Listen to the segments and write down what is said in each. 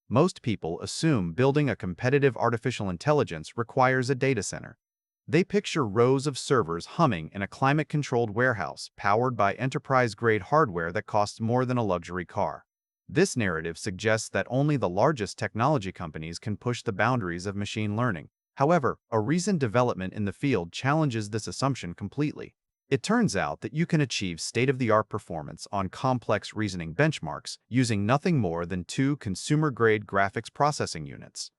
Most people assume building a competitive artificial intelligence requires a data center. They picture rows of servers humming in a climate-controlled warehouse powered by enterprise-grade hardware that costs more than a luxury car. This narrative suggests that only the largest technology companies can push the boundaries of machine learning. However, a recent development in the field challenges this assumption completely. It turns out that you can achieve state-of-the-art performance on complex reasoning benchmarks using nothing more than two consumer-grade graphics processing units.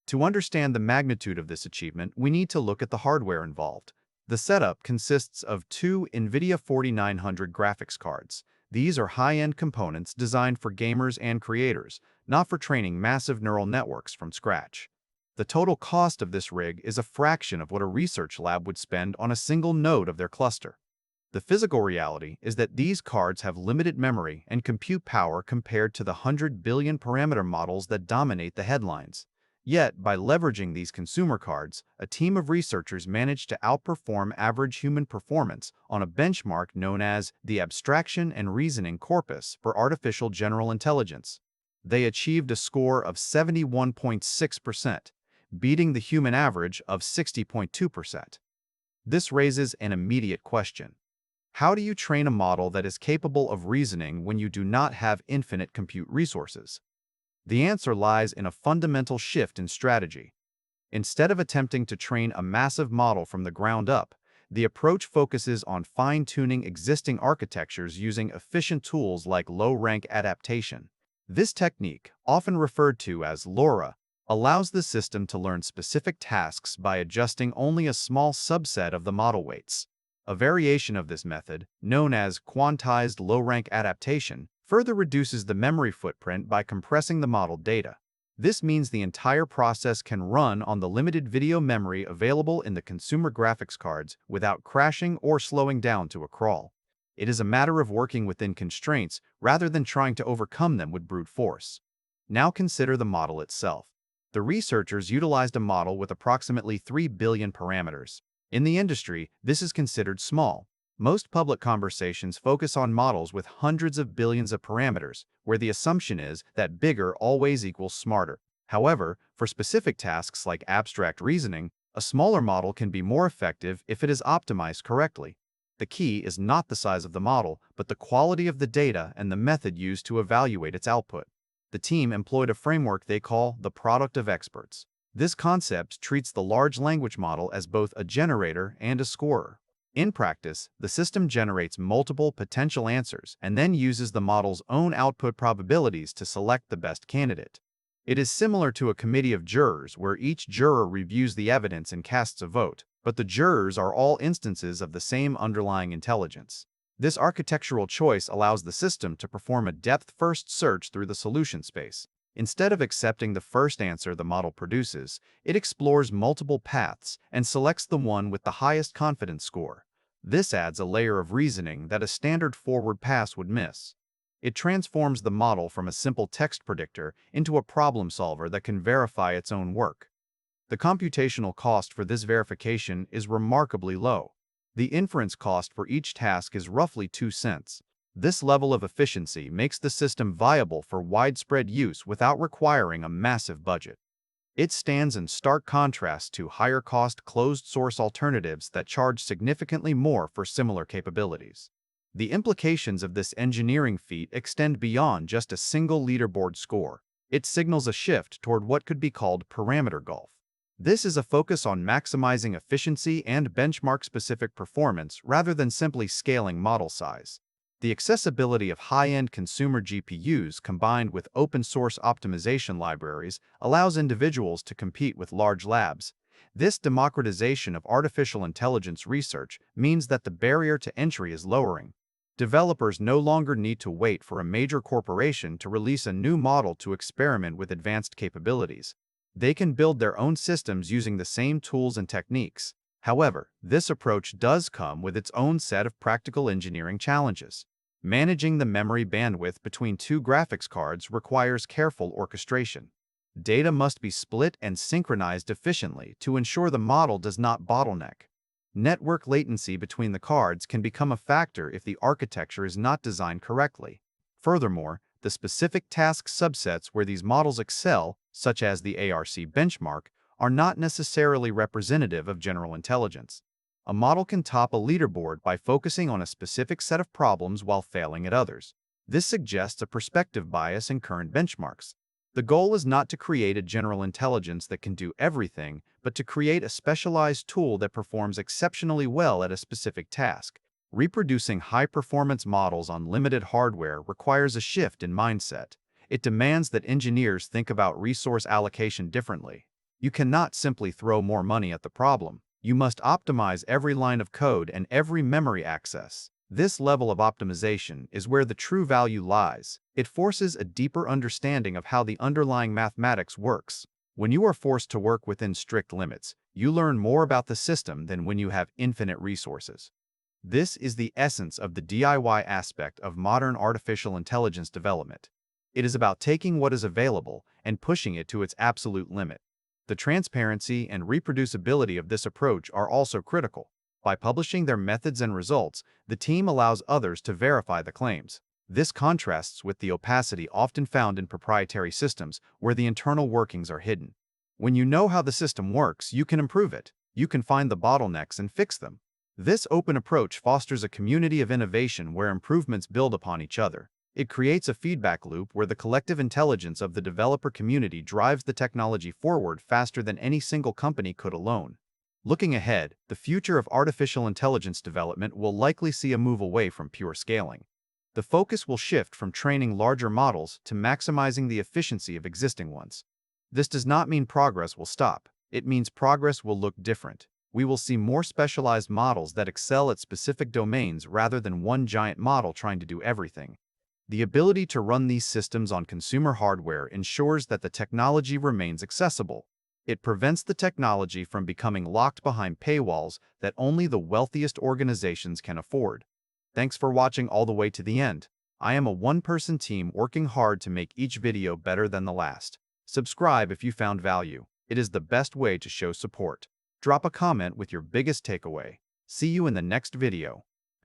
To understand the magnitude of this achievement, we need to look at the hardware involved. The setup consists of two Nvidia 4900 graphics cards. These are high-end components designed for gamers and creators, not for training massive neural networks from scratch. The total cost of this rig is a fraction of what a research lab would spend on a single node of their cluster. The physical reality is that these cards have limited memory and compute power compared to the 100 billion parameter models that dominate the headlines. Yet, by leveraging these consumer cards, a team of researchers managed to outperform average human performance on a benchmark known as the Abstraction and Reasoning Corpus for Artificial General Intelligence. They achieved a score of 71.6%, beating the human average of 60.2%. This raises an immediate question. How do you train a model that is capable of reasoning when you do not have infinite compute resources? The answer lies in a fundamental shift in strategy. Instead of attempting to train a massive model from the ground up, the approach focuses on fine-tuning existing architectures using efficient tools like low-rank adaptation. This technique, often referred to as LoRA, allows the system to learn specific tasks by adjusting only a small subset of the model weights. A variation of this method, known as quantized low-rank adaptation, further reduces the memory footprint by compressing the model data. This means the entire process can run on the limited video memory available in the consumer graphics cards without crashing or slowing down to a crawl. It is a matter of working within constraints rather than trying to overcome them with brute force. Now consider the model itself. The researchers utilized a model with approximately 3 billion parameters. In the industry, this is considered small. Most public conversations focus on models with hundreds of billions of parameters, where the assumption is that bigger always equals smarter. However, for specific tasks like abstract reasoning, a smaller model can be more effective if it is optimized correctly. The key is not the size of the model, but the quality of the data and the method used to evaluate its output. The team employed a framework they call the product of experts. This concept treats the large language model as both a generator and a scorer. In practice, the system generates multiple potential answers and then uses the model's own output probabilities to select the best candidate. It is similar to a committee of jurors where each juror reviews the evidence and casts a vote, but the jurors are all instances of the same underlying intelligence. This architectural choice allows the system to perform a depth-first search through the solution space. Instead of accepting the first answer the model produces, it explores multiple paths and selects the one with the highest confidence score. This adds a layer of reasoning that a standard forward pass would miss. It transforms the model from a simple text predictor into a problem solver that can verify its own work. The computational cost for this verification is remarkably low. The inference cost for each task is roughly 2 cents. This level of efficiency makes the system viable for widespread use without requiring a massive budget. It stands in stark contrast to higher-cost closed-source alternatives that charge significantly more for similar capabilities. The implications of this engineering feat extend beyond just a single leaderboard score. It signals a shift toward what could be called parameter golf. This is a focus on maximizing efficiency and benchmark-specific performance rather than simply scaling model size. The accessibility of high-end consumer GPUs combined with open-source optimization libraries allows individuals to compete with large labs. This democratization of artificial intelligence research means that the barrier to entry is lowering. Developers no longer need to wait for a major corporation to release a new model to experiment with advanced capabilities. They can build their own systems using the same tools and techniques. However, this approach does come with its own set of practical engineering challenges. Managing the memory bandwidth between two graphics cards requires careful orchestration. Data must be split and synchronized efficiently to ensure the model does not bottleneck. Network latency between the cards can become a factor if the architecture is not designed correctly. Furthermore, The specific task subsets where these models excel, such as the ARC benchmark, are not necessarily representative of general intelligence. A model can top a leaderboard by focusing on a specific set of problems while failing at others. This suggests a perspective bias in current benchmarks. The goal is not to create a general intelligence that can do everything, but to create a specialized tool that performs exceptionally well at a specific task. Reproducing high-performance models on limited hardware requires a shift in mindset. It demands that engineers think about resource allocation differently. You cannot simply throw more money at the problem. You must optimize every line of code and every memory access. This level of optimization is where the true value lies. It forces a deeper understanding of how the underlying mathematics works. When you are forced to work within strict limits, you learn more about the system than when you have infinite resources. This is the essence of the DIY aspect of modern artificial intelligence development. It is about taking what is available and pushing it to its absolute limit. The transparency and reproducibility of this approach are also critical. By publishing their methods and results, the team allows others to verify the claims. This contrasts with the opacity often found in proprietary systems where the internal workings are hidden. When you know how the system works, you can improve it. You can find the bottlenecks and fix them. This open approach fosters a community of innovation where improvements build upon each other. It creates a feedback loop where the collective intelligence of the developer community drives the technology forward faster than any single company could alone. Looking ahead, the future of artificial intelligence development will likely see a move away from pure scaling. The focus will shift from training larger models to maximizing the efficiency of existing ones. This does not mean progress will stop. It means progress will look different. We will see more specialized models that excel at specific domains rather than one giant model trying to do everything. The ability to run these systems on consumer hardware ensures that the technology remains accessible. It prevents the technology from becoming locked behind paywalls that only the wealthiest organizations can afford. Thanks for watching all the way to the end. I am a one-person team working hard to make each video better than the last. Subscribe if you found value. It is the best way to show support. Drop a comment with your biggest takeaway. See you in the next video.